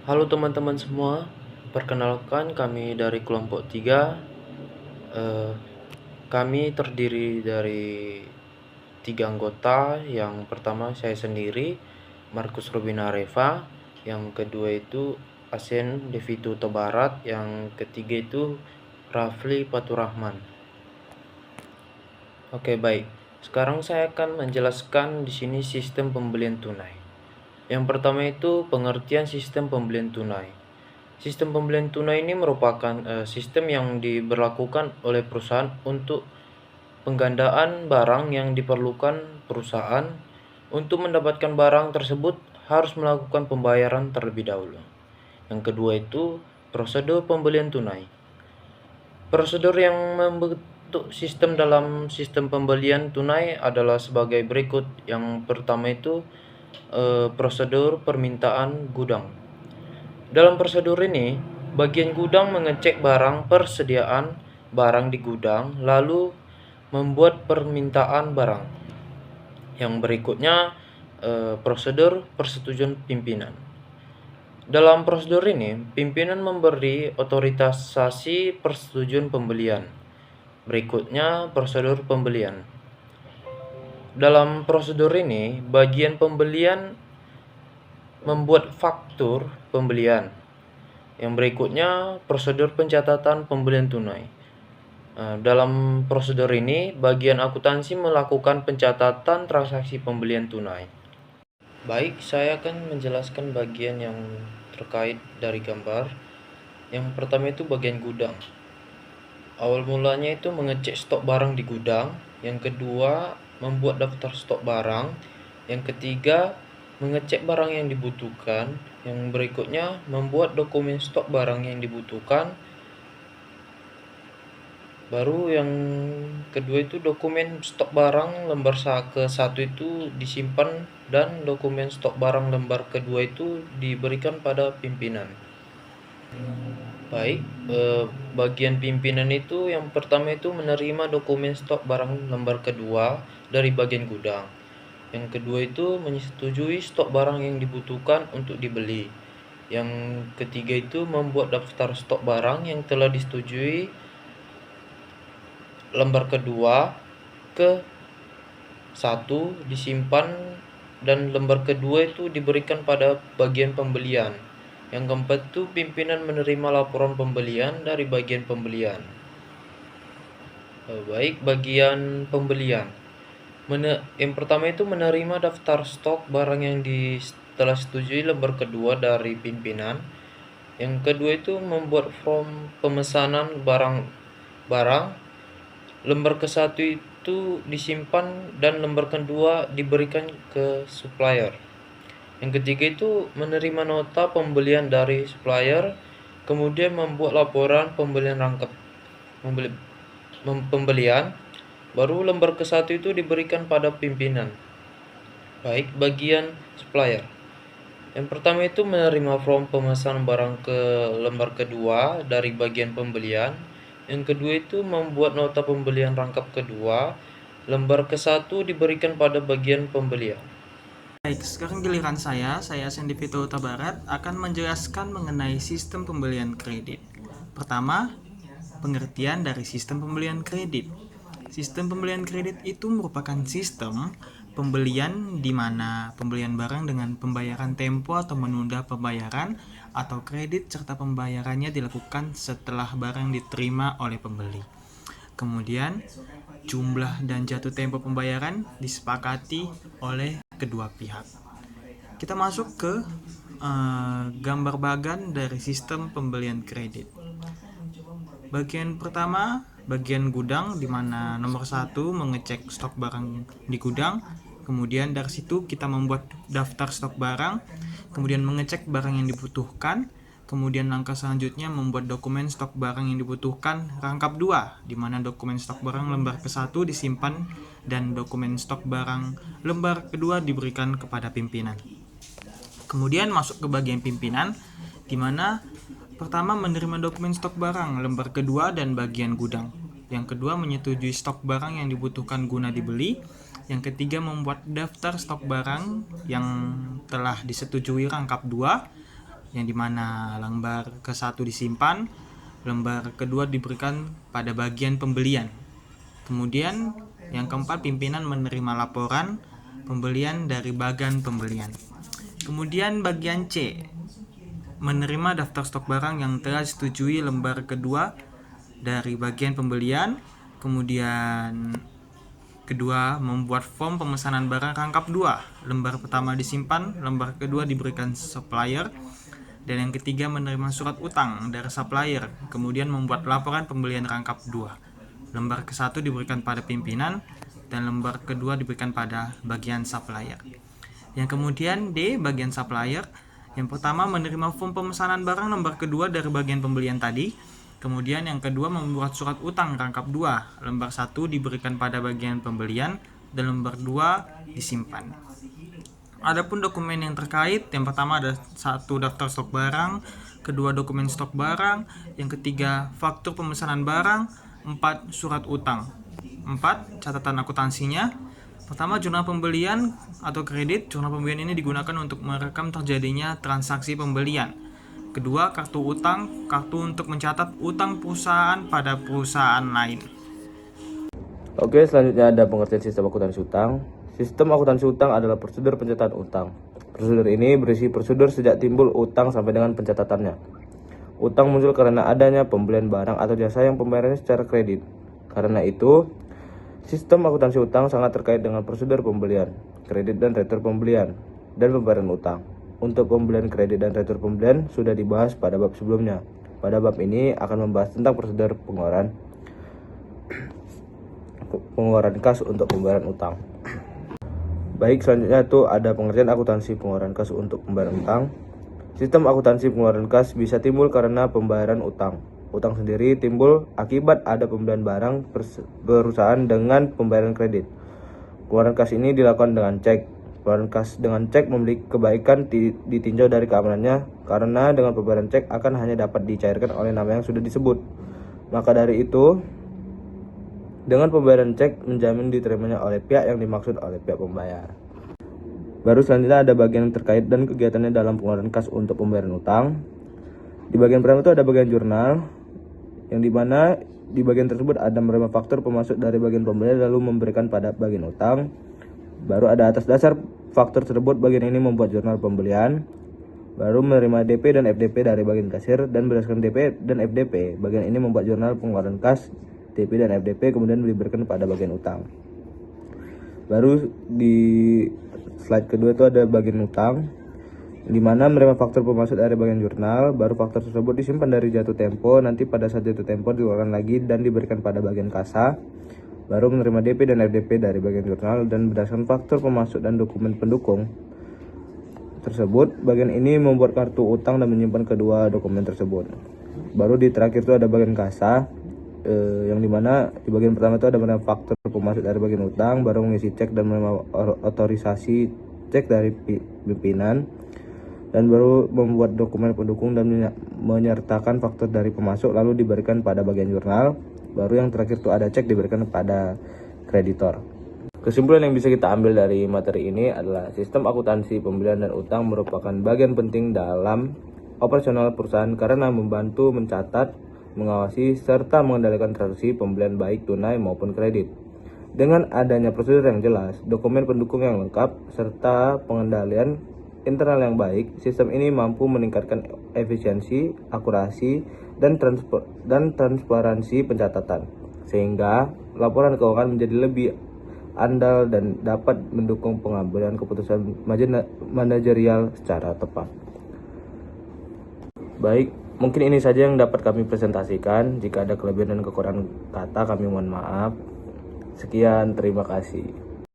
Halo teman-teman semua, perkenalkan kami dari kelompok 3. Eh, Kami terdiri dari 3 anggota. Yang pertama saya sendiri, Markus Rubina Reva. Yang kedua itu Asen Devito Tobarat. Yang ketiga itu Rafli Paturahman. Oke, baik. Sekarang saya akan menjelaskan di sini sistem pembelian tunai. Yang pertama itu pengertian sistem pembelian tunai. Sistem pembelian tunai ini merupakan sistem yang diberlakukan oleh perusahaan untuk penggandaan barang yang diperlukan perusahaan. Untuk mendapatkan barang tersebut harus melakukan pembayaran terlebih dahulu. Yang kedua itu prosedur pembelian tunai. Prosedur yang membentuk sistem dalam sistem pembelian tunai adalah sebagai berikut. Yang pertama itu prosedur permintaan gudang. Dalam prosedur ini, bagian gudang mengecek barang persediaan barang di gudang, lalu membuat permintaan barang. Yang berikutnya, prosedur persetujuan pimpinan. Dalam prosedur ini, pimpinan memberi otorisasi persetujuan pembelian. Berikutnya, prosedur pembelian. Dalam prosedur ini, bagian pembelian membuat faktur pembelian. Yang berikutnya, prosedur pencatatan pembelian tunai. Dalam prosedur ini, bagian akuntansi melakukan pencatatan transaksi pembelian tunai. Baik, saya akan menjelaskan bagian yang terkait dari gambar. Yang pertama itu bagian gudang. Awal mulanya itu mengecek stok barang di gudang. Yang kedua, membuat daftar stok barang. Yang ketiga, mengecek barang yang dibutuhkan. Yang berikutnya, membuat dokumen stok barang yang dibutuhkan. Baru yang kedua itu dokumen stok barang lembar ke-1 itu disimpan, dan dokumen stok barang lembar kedua itu diberikan pada pimpinan. Baik, bagian pimpinan itu yang pertama itu menerima dokumen stok barang lembar kedua dari bagian gudang. Yang kedua itu menyetujui stok barang yang dibutuhkan untuk dibeli. Yang ketiga itu membuat daftar stok barang yang telah disetujui lembar kedua ke 1 disimpan, dan lembar kedua itu diberikan pada bagian pembelian. Yang keempat itu pimpinan menerima laporan pembelian dari bagian pembelian. Baik, bagian pembelian. Yang pertama itu menerima daftar stok barang yang telah setujui lembar kedua dari pimpinan. Yang kedua itu membuat form pemesanan barang. Lembar ke-1 itu disimpan dan lembar kedua diberikan ke supplier. Yang ketiga itu menerima nota pembelian dari supplier, kemudian membuat laporan pembelian pembelian. Baru lembar ke-1 itu diberikan pada pimpinan. Baik, bagian supplier. Yang pertama itu menerima form pemesanan barang ke lembar kedua dari bagian pembelian. Yang kedua itu membuat nota pembelian rangkap kedua. Lembar ke-1 diberikan pada bagian pembelian. Baik, sekarang giliran saya Sandy Vito Tabarat akan menjelaskan mengenai sistem pembelian kredit. Pertama, pengertian dari sistem pembelian kredit. Sistem pembelian kredit itu merupakan sistem pembelian di mana pembelian barang dengan pembayaran tempo atau menunda pembayaran atau kredit serta pembayarannya dilakukan setelah barang diterima oleh pembeli. Kemudian, jumlah dan jatuh tempo pembayaran disepakati oleh kedua pihak. Kita masuk ke gambar bagan dari sistem pembelian kredit. Bagian pertama, bagian gudang, di mana nomor 1 mengecek stok barang di gudang. Kemudian dari situ kita membuat daftar stok barang, kemudian mengecek barang yang dibutuhkan. Kemudian langkah selanjutnya membuat dokumen stok barang yang dibutuhkan rangkap 2, di mana dokumen stok barang lembar ke-1 disimpan dan dokumen stok barang lembar kedua diberikan kepada pimpinan. Kemudian masuk ke bagian pimpinan, di mana pertama menerima dokumen stok barang lembar kedua dan bagian gudang. Yang kedua menyetujui stok barang yang dibutuhkan guna dibeli. Yang ketiga membuat daftar stok barang yang telah disetujui rangkap 2. yang dimana lembar ke-1 disimpan, lembar kedua diberikan pada bagian pembelian. Kemudian yang keempat, pimpinan menerima laporan pembelian dari bagian pembelian. Kemudian bagian C, menerima daftar stok barang yang telah disetujui lembar kedua dari bagian pembelian. Kemudian kedua, membuat form pemesanan barang rangkap 2. Lembar pertama disimpan, lembar kedua diberikan supplier. Dan yang ketiga, menerima surat utang dari supplier, kemudian membuat laporan pembelian rangkap 2. Lembar ke-1 diberikan pada pimpinan, dan lembar kedua diberikan pada bagian supplier. Yang kemudian D, bagian supplier. Yang pertama, menerima form pemesanan barang lembar kedua dari bagian pembelian tadi. Kemudian yang kedua, membuat surat utang rangkap 2. Lembar 1 diberikan pada bagian pembelian dan lembar 2 disimpan. Adapun dokumen yang terkait, yang pertama ada 1 daftar stok barang, kedua dokumen stok barang, yang ketiga faktur pemesanan barang, 4 surat utang, 4 catatan akuntansinya. Pertama, jurnal pembelian atau kredit. Jurnal pembelian ini digunakan untuk merekam terjadinya transaksi pembelian. Kedua, kartu utang, kartu untuk mencatat utang perusahaan pada perusahaan lain. Oke, selanjutnya ada pengertian sistem akuntansi utang. Sistem akuntansi utang adalah prosedur pencatatan utang. Prosedur ini berisi prosedur sejak timbul utang sampai dengan pencatatannya. Utang muncul karena adanya pembelian barang atau jasa yang pembayarannya secara kredit. Karena itu, sistem akuntansi utang sangat terkait dengan prosedur pembelian, kredit dan retur pembelian, dan pembayaran utang. Untuk pembelian kredit dan retur pembelian sudah dibahas pada bab sebelumnya. Pada bab ini akan membahas tentang prosedur pengeluaran kas untuk pembayaran utang. Baik, selanjutnya itu ada pengertian akuntansi pengeluaran kas untuk pembayaran utang. Sistem akuntansi pengeluaran kas bisa timbul karena pembayaran utang. Utang sendiri timbul akibat ada pembelian barang perusahaan dengan pembayaran kredit. Pengeluaran kas ini dilakukan dengan cek. Pengeluaran kas dengan cek memiliki kebaikan ditinjau dari keamanannya, karena dengan pembayaran cek akan hanya dapat dicairkan oleh nama yang sudah disebut. Maka dari itu, dengan pembayaran cek menjamin diterimanya oleh pihak yang dimaksud oleh pihak pembayar. Baru selanjutnya ada bagian terkait dan kegiatannya dalam pengeluaran kas untuk pembayaran utang. Di bagian pertama itu ada bagian jurnal, yang dimana di bagian tersebut ada menerima faktur pemasuk dari bagian pembelian lalu memberikan pada bagian utang. Baru ada atas dasar faktur tersebut bagian ini membuat jurnal pembelian. Baru menerima DP dan FDP dari bagian kasir, dan berdasarkan DP dan FDP bagian ini membuat jurnal pengeluaran kas, DP dan FDP, kemudian diberikan pada bagian utang. Baru di slide kedua itu ada bagian utang, di mana menerima faktur pemasuk dari bagian jurnal. Baru faktur tersebut disimpan dari jatuh tempo, nanti pada saat jatuh tempo dikeluarkan lagi dan diberikan pada bagian kasa. Baru menerima DP dan FDP dari bagian jurnal, dan berdasarkan faktur pemasuk dan dokumen pendukung tersebut, bagian ini membuat kartu utang dan menyimpan kedua dokumen tersebut. Baru di terakhir itu ada bagian kasa, yang dimana di bagian pertama itu ada menerima faktur pemasuk dari bagian utang, baru mengisi cek dan menerima otorisasi cek dari pimpinan, dan baru membuat dokumen pendukung dan menyertakan faktur dari pemasuk lalu diberikan pada bagian jurnal. Baru yang terakhir itu ada cek diberikan pada kreditor. Kesimpulan yang bisa kita ambil dari materi ini adalah sistem akuntansi pembelian dan utang merupakan bagian penting dalam operasional perusahaan karena membantu mencatat, mengawasi, serta mengendalikan transaksi pembelian baik tunai maupun kredit. Dengan adanya prosedur yang jelas, dokumen pendukung yang lengkap, serta pengendalian internal yang baik, sistem ini mampu meningkatkan efisiensi, akurasi, dan transparansi pencatatan, sehingga laporan keuangan menjadi lebih andal dan dapat mendukung pengambilan keputusan manajerial secara tepat. Baik, mungkin ini saja yang dapat kami presentasikan. Jika ada kelebihan dan kekurangan kata, kami mohon maaf. Sekian, terima kasih.